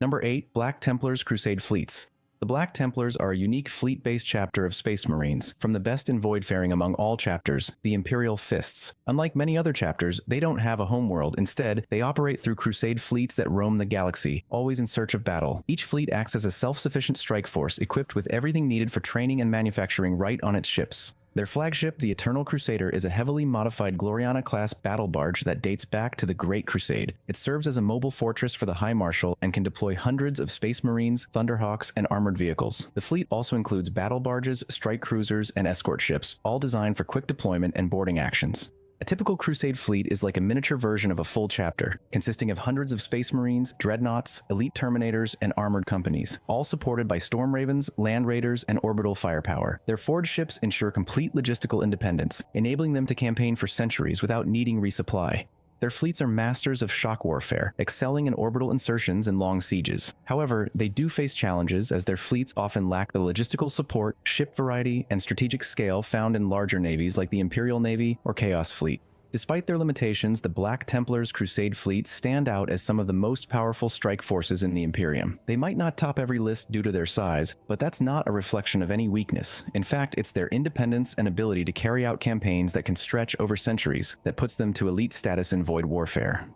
Number 8. Black Templars Crusade Fleets. The Black Templars are a unique fleet-based chapter of Space Marines, from the best in voidfaring among all chapters, the Imperial Fists. Unlike many other chapters, they don't have a homeworld. Instead, they operate through Crusade fleets that roam the galaxy, always in search of battle. Each fleet acts as a self-sufficient strike force, equipped with everything needed for training and manufacturing right on its ships. Their flagship, the Eternal Crusader, is a heavily modified Gloriana-class battle barge that dates back to the Great Crusade. It serves as a mobile fortress for the High Marshal and can deploy hundreds of Space Marines, Thunderhawks, and armored vehicles. The fleet also includes battle barges, strike cruisers, and escort ships, all designed for quick deployment and boarding actions. A typical Crusade fleet is like a miniature version of a full chapter, consisting of hundreds of Space Marines, Dreadnoughts, Elite Terminators, and armored companies, all supported by Storm Ravens, Land Raiders, and orbital firepower. Their forged ships ensure complete logistical independence, enabling them to campaign for centuries without needing resupply. Their fleets are masters of shock warfare, excelling in orbital insertions and long sieges. However, they do face challenges as their fleets often lack the logistical support, ship variety, and strategic scale found in larger navies like the Imperial Navy or Chaos Fleet. Despite their limitations, the Black Templars Crusade fleets stand out as some of the most powerful strike forces in the Imperium. They might not top every list due to their size, but that's not a reflection of any weakness. In fact, it's their independence and ability to carry out campaigns that can stretch over centuries that puts them to elite status in void warfare.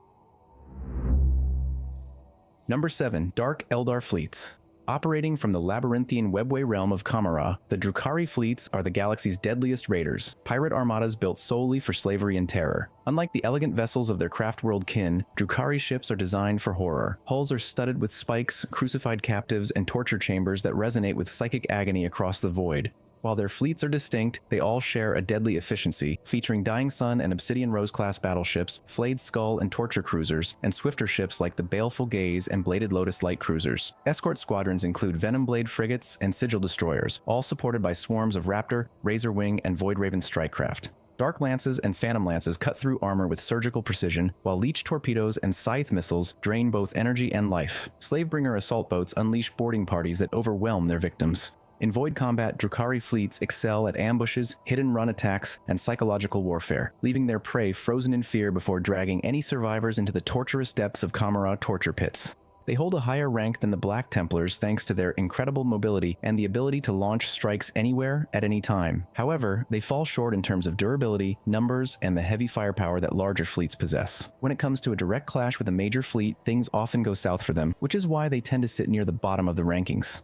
Number 7. Dark Eldar Fleets. Operating from the labyrinthian webway realm of Kamara, the Drukhari fleets are the galaxy's deadliest raiders, pirate armadas built solely for slavery and terror. Unlike the elegant vessels of their craft world kin, Drukhari ships are designed for horror. Hulls are studded with spikes, crucified captives, and torture chambers that resonate with psychic agony across the void. While their fleets are distinct, they all share a deadly efficiency, featuring Dying Sun and Obsidian Rose-class battleships, Flayed Skull and Torture cruisers, and swifter ships like the Baleful Gaze and Bladed Lotus light cruisers. Escort squadrons include Venom Blade frigates and Sigil destroyers, all supported by swarms of Raptor, Razor Wing, and Void Raven strikecraft. Dark Lances and Phantom Lances cut through armor with surgical precision, while Leech torpedoes and Scythe missiles drain both energy and life. Slavebringer assault boats unleash boarding parties that overwhelm their victims. In void combat, Drukhari fleets excel at ambushes, hit-and-run attacks, and psychological warfare, leaving their prey frozen in fear before dragging any survivors into the torturous depths of Kamara torture pits. They hold a higher rank than the Black Templars thanks to their incredible mobility and the ability to launch strikes anywhere, at any time. However, they fall short in terms of durability, numbers, and the heavy firepower that larger fleets possess. When it comes to a direct clash with a major fleet, things often go south for them, which is why they tend to sit near the bottom of the rankings.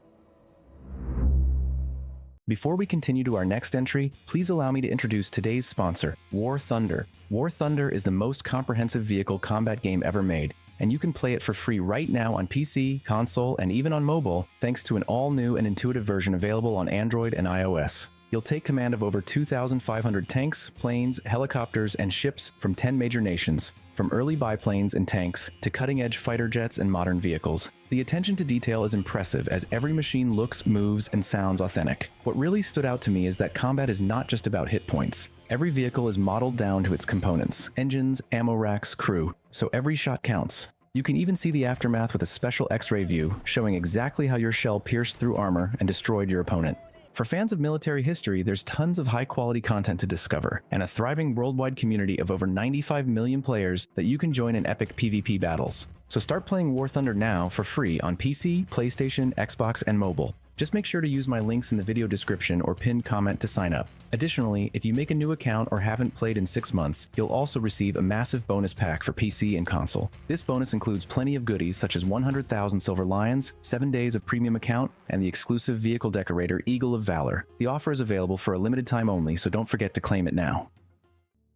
Before we continue to our next entry, please allow me to introduce today's sponsor, War Thunder. War Thunder is the most comprehensive vehicle combat game ever made, and you can play it for free right now on PC, console, and even on mobile, thanks to an all-new and intuitive version available on Android and iOS. You'll take command of over 2,500 tanks, planes, helicopters, and ships from 10 major nations, from early biplanes and tanks to cutting-edge fighter jets and modern vehicles. The attention to detail is impressive as every machine looks, moves, and sounds authentic. What really stood out to me is that combat is not just about hit points. Every vehicle is modeled down to its components, engines, ammo racks, crew, so every shot counts. You can even see the aftermath with a special X-ray view, showing exactly how your shell pierced through armor and destroyed your opponent. For fans of military history, there's tons of high-quality content to discover, and a thriving worldwide community of over 95 million players that you can join in epic PvP battles. So start playing War Thunder now for free on PC, PlayStation, Xbox, and mobile. Just make sure to use my links in the video description or pinned comment to sign up. Additionally, if you make a new account or haven't played in 6 months, you'll also receive a massive bonus pack for PC and console. This bonus includes plenty of goodies such as 100,000 Silver Lions, 7 days of premium account, and the exclusive vehicle decorator Eagle of Valor. The offer is available for a limited time only, so don't forget to claim it now.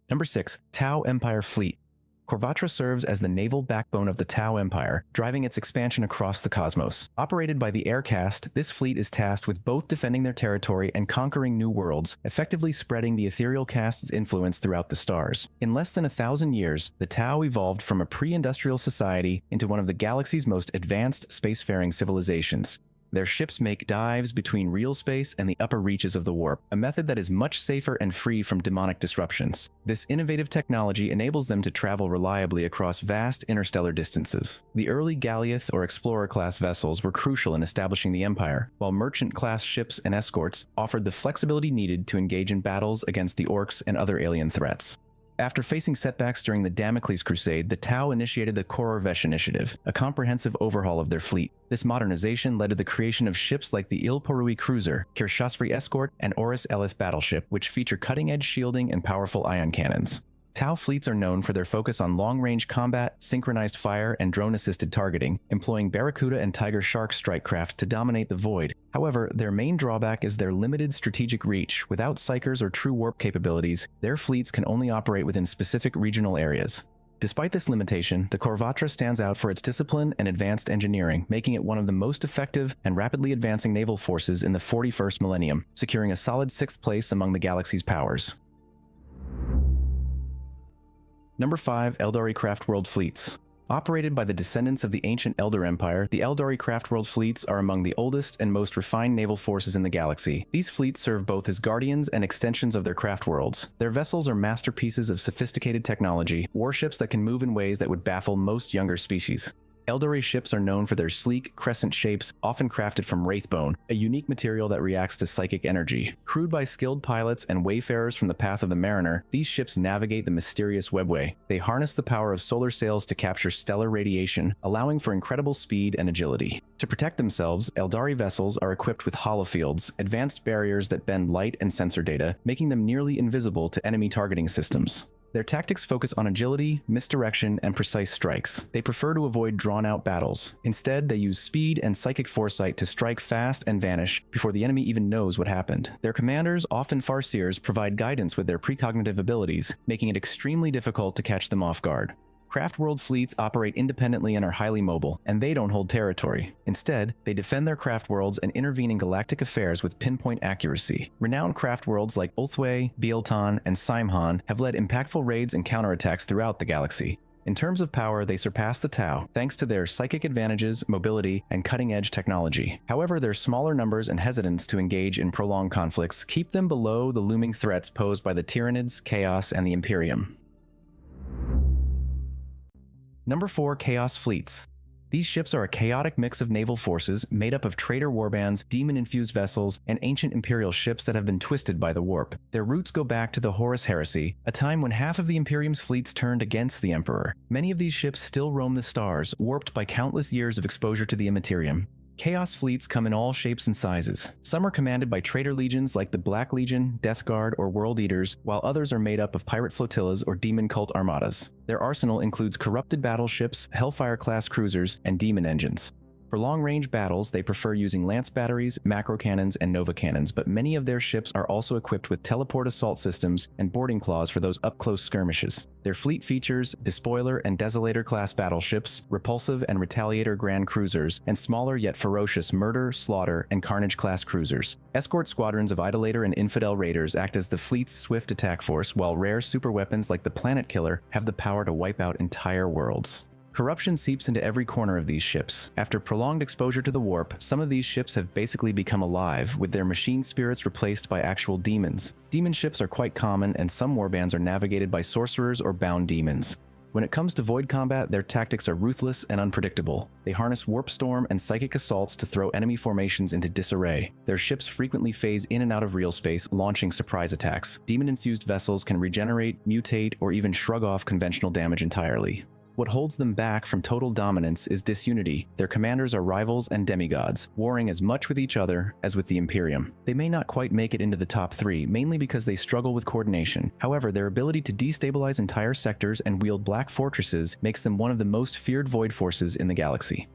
Number 6. Tau Empire Fleet. Corvatra serves as the naval backbone of the Tau Empire, driving its expansion across the cosmos. Operated by the Air Caste, this fleet is tasked with both defending their territory and conquering new worlds, effectively spreading the Ethereal Caste's influence throughout the stars. In less than 1,000 years, the Tau evolved from a pre-industrial society into one of the galaxy's most advanced spacefaring civilizations. Their ships make dives between real space and the upper reaches of the warp, a method that is much safer and free from demonic disruptions. This innovative technology enables them to travel reliably across vast interstellar distances. The early Galleoth or Explorer-class vessels were crucial in establishing the Empire, while merchant-class ships and escorts offered the flexibility needed to engage in battles against the Orcs and other alien threats. After facing setbacks during the Damocles Crusade, the Tau initiated the Kororvesh Initiative, a comprehensive overhaul of their fleet. This modernization led to the creation of ships like the Il Porui Cruiser, Kirshasfri Escort, and Oris Elith Battleship, which feature cutting-edge shielding and powerful ion cannons. Tau fleets are known for their focus on long-range combat, synchronized fire, and drone-assisted targeting, employing Barracuda and Tiger Shark strike craft to dominate the void. However, their main drawback is their limited strategic reach. Without psychers or true warp capabilities, their fleets can only operate within specific regional areas. Despite this limitation, the Korvatra stands out for its discipline and advanced engineering, making it one of the most effective and rapidly advancing naval forces in the 41st millennium, securing a solid 6th place among the galaxy's powers. Number 5. Aeldari Craftworld Fleets. Operated by the descendants of the ancient Eldar Empire, the Aeldari Craftworld fleets are among the oldest and most refined naval forces in the galaxy. These fleets serve both as guardians and extensions of their craft worlds. Their vessels are masterpieces of sophisticated technology, warships that can move in ways that would baffle most younger species. Aeldari ships are known for their sleek, crescent shapes, often crafted from wraithbone, a unique material that reacts to psychic energy. Crewed by skilled pilots and wayfarers from the path of the mariner, these ships navigate the mysterious webway. They harness the power of solar sails to capture stellar radiation, allowing for incredible speed and agility. To protect themselves, Aeldari vessels are equipped with holofields, advanced barriers that bend light and sensor data, making them nearly invisible to enemy targeting systems. Their tactics focus on agility, misdirection, and precise strikes. They prefer to avoid drawn-out battles. Instead, they use speed and psychic foresight to strike fast and vanish before the enemy even knows what happened. Their commanders, often Farseers, provide guidance with their precognitive abilities, making it extremely difficult to catch them off guard. Craftworld fleets operate independently and are highly mobile, and they don't hold territory. Instead, they defend their craft worlds and intervene in galactic affairs with pinpoint accuracy. Renowned craft worlds like Ulthwé, Bieltan, and Simhan have led impactful raids and counterattacks throughout the galaxy. In terms of power, they surpass the Tau, thanks to their psychic advantages, mobility, and cutting-edge technology. However, their smaller numbers and hesitance to engage in prolonged conflicts keep them below the looming threats posed by the Tyranids, Chaos, and the Imperium. Number 4. Chaos Fleets. These ships are a chaotic mix of naval forces made up of traitor warbands, demon-infused vessels, and ancient Imperial ships that have been twisted by the warp. Their roots go back to the Horus Heresy, a time when half of the Imperium's fleets turned against the Emperor. Many of these ships still roam the stars, warped by countless years of exposure to the Immaterium. Chaos fleets come in all shapes and sizes. Some are commanded by traitor legions like the Black Legion, Death Guard, or World Eaters, while others are made up of pirate flotillas or demon cult armadas. Their arsenal includes corrupted battleships, Hellfire-class cruisers, and demon engines. For long-range battles, they prefer using lance batteries, macro cannons, and nova cannons, but many of their ships are also equipped with teleport assault systems and boarding claws for those up-close skirmishes. Their fleet features Despoiler and Desolator-class battleships, Repulsive and Retaliator grand cruisers, and smaller yet ferocious Murder, Slaughter, and Carnage-class cruisers. Escort squadrons of Idolator and Infidel raiders act as the fleet's swift attack force, while rare superweapons like the Planet Killer have the power to wipe out entire worlds. Corruption seeps into every corner of these ships. After prolonged exposure to the warp, some of these ships have basically become alive, with their machine spirits replaced by actual demons. Demon ships are quite common, and some warbands are navigated by sorcerers or bound demons. When it comes to void combat, their tactics are ruthless and unpredictable. They harness warp storm and psychic assaults to throw enemy formations into disarray. Their ships frequently phase in and out of real space, launching surprise attacks. Demon-infused vessels can regenerate, mutate, or even shrug off conventional damage entirely. What holds them back from total dominance is disunity. Their commanders are rivals and demigods, warring as much with each other as with the Imperium. They may not quite make it into the top 3, mainly because they struggle with coordination. However, their ability to destabilize entire sectors and wield black fortresses makes them one of the most feared void forces in the galaxy.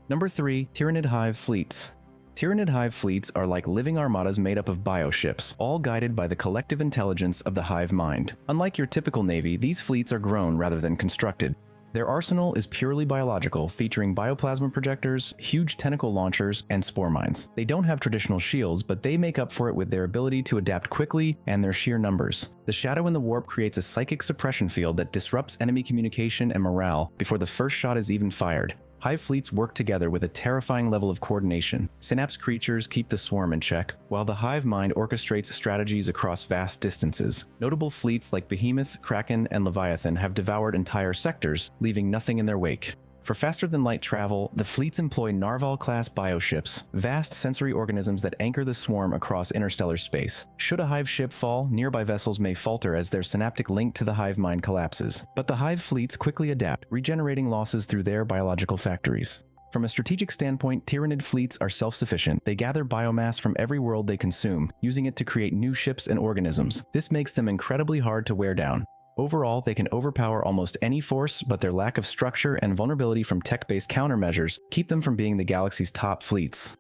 Number 3. Tyranid Hive Fleets. Tyranid Hive fleets are like living armadas made up of bioships, all guided by the collective intelligence of the Hive mind. Unlike your typical navy, these fleets are grown rather than constructed. Their arsenal is purely biological, featuring bioplasma projectors, huge tentacle launchers, and spore mines. They don't have traditional shields, but they make up for it with their ability to adapt quickly and their sheer numbers. The shadow in the warp creates a psychic suppression field that disrupts enemy communication and morale before the first shot is even fired. Hive fleets work together with a terrifying level of coordination. Synapse creatures keep the swarm in check, while the hive mind orchestrates strategies across vast distances. Notable fleets like Behemoth, Kraken, and Leviathan have devoured entire sectors, leaving nothing in their wake. For faster-than-light travel, the fleets employ Narval-class bioships, vast sensory organisms that anchor the swarm across interstellar space. Should a hive ship fall, nearby vessels may falter as their synaptic link to the hive mind collapses. But the hive fleets quickly adapt, regenerating losses through their biological factories. From a strategic standpoint, Tyranid fleets are self-sufficient. They gather biomass from every world they consume, using it to create new ships and organisms. This makes them incredibly hard to wear down. Overall, they can overpower almost any force, but their lack of structure and vulnerability from tech-based countermeasures keep them from being the galaxy's top fleets.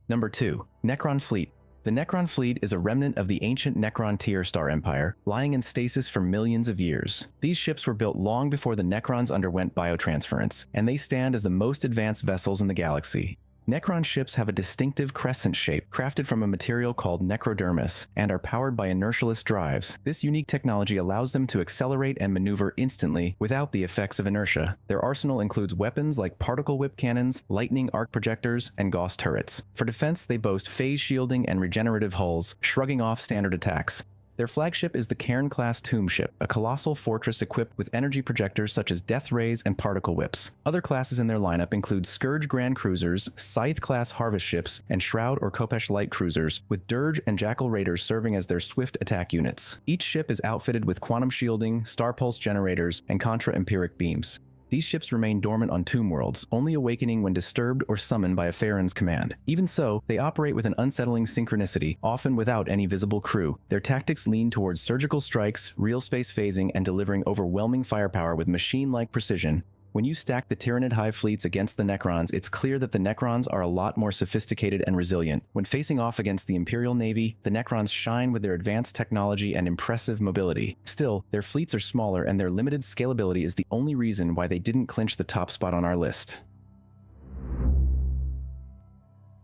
Number 2. Necron Fleet. The Necron fleet is a remnant of the ancient Necron tier star empire, lying in stasis for millions of years. These ships were built long before the Necrons underwent biotransference, and they stand as the most advanced vessels in the galaxy. Necron ships have a distinctive crescent shape, crafted from a material called necrodermis, and are powered by inertialess drives. This unique technology allows them to accelerate and maneuver instantly without the effects of inertia. Their arsenal includes weapons like particle whip cannons, lightning arc projectors, and Gauss turrets. For defense, they boast phase shielding and regenerative hulls, shrugging off standard attacks. Their flagship is the Cairn-class tomb ship, a colossal fortress equipped with energy projectors such as death rays and particle whips. Other classes in their lineup include Scourge Grand Cruisers, Scythe-class harvest ships, and Shroud or Khopesh light cruisers, with Dirge and Jackal raiders serving as their swift attack units. Each ship is outfitted with quantum shielding, star pulse generators, and contra-empiric beams. These ships remain dormant on tomb worlds, only awakening when disturbed or summoned by a Farron's command. Even so, they operate with an unsettling synchronicity, often without any visible crew. Their tactics lean towards surgical strikes, real space phasing, and delivering overwhelming firepower with machine-like precision. When you stack the Tyranid hive fleets against the Necrons, it's clear that the Necrons are a lot more sophisticated and resilient. When facing off against the Imperial Navy, the Necrons shine with their advanced technology and impressive mobility. Still, their fleets are smaller, and their limited scalability is the only reason why they didn't clinch the top spot on our list.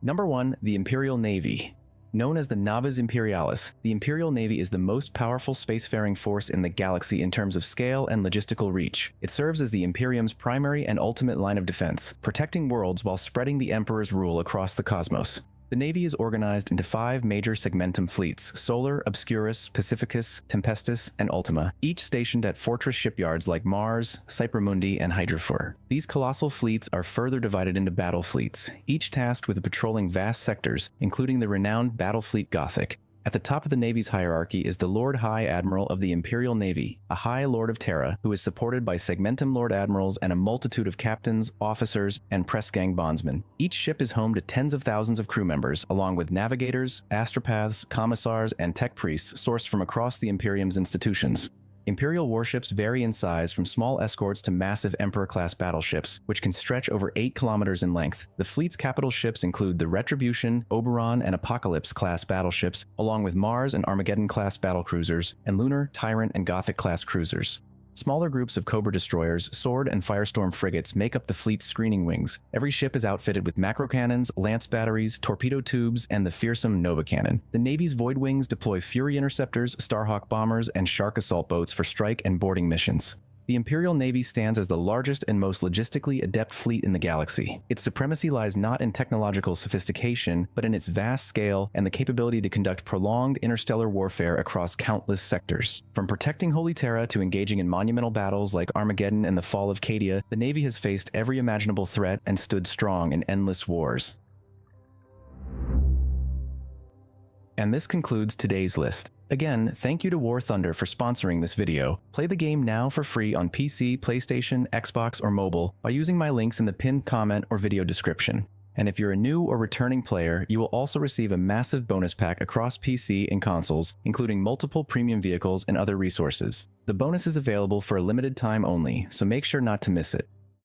Number 1. The Imperial Navy. Known as the Navis Imperialis, the Imperial Navy is the most powerful spacefaring force in the galaxy in terms of scale and logistical reach. It serves as the Imperium's primary and ultimate line of defense, protecting worlds while spreading the Emperor's rule across the cosmos. The Navy is organized into 5 major segmentum fleets: Solar, Obscurus, Pacificus, Tempestus, and Ultima, each stationed at fortress shipyards like Mars, Cypermundi, and Hydrafor. These colossal fleets are further divided into battle fleets, each tasked with patrolling vast sectors, including the renowned Battle Fleet Gothic. At the top of the Navy's hierarchy is the Lord High Admiral of the Imperial Navy, a High Lord of Terra who is supported by segmentum Lord Admirals and a multitude of captains, officers, and press gang bondsmen. Each ship is home to tens of thousands of crew members, along with navigators, astropaths, commissars, and tech priests sourced from across the Imperium's institutions. Imperial warships vary in size from small escorts to massive Emperor-class battleships, which can stretch over 8 kilometers in length. The fleet's capital ships include the Retribution, Oberon, and Apocalypse-class battleships, along with Mars and Armageddon-class battlecruisers, and Lunar, Tyrant, and Gothic-class cruisers. Smaller groups of Cobra destroyers, Sword, and Firestorm frigates make up the fleet's screening wings. Every ship is outfitted with macro cannons, lance batteries, torpedo tubes, and the fearsome Nova Cannon. The Navy's Void Wings deploy Fury interceptors, Starhawk bombers, and Shark assault boats for strike and boarding missions. The Imperial Navy stands as the largest and most logistically adept fleet in the galaxy. Its supremacy lies not in technological sophistication, but in its vast scale and the capability to conduct prolonged interstellar warfare across countless sectors. From protecting Holy Terra to engaging in monumental battles like Armageddon and the fall of Cadia, the Navy has faced every imaginable threat and stood strong in endless wars. And this concludes today's list. Again, thank you to War Thunder for sponsoring this video. Play the game now for free on PC, PlayStation, Xbox, or mobile by using my links in the pinned comment or video description. And if you're a new or returning player, you will also receive a massive bonus pack across PC and consoles, including multiple premium vehicles and other resources. The bonus is available for a limited time only, so make sure not to miss it.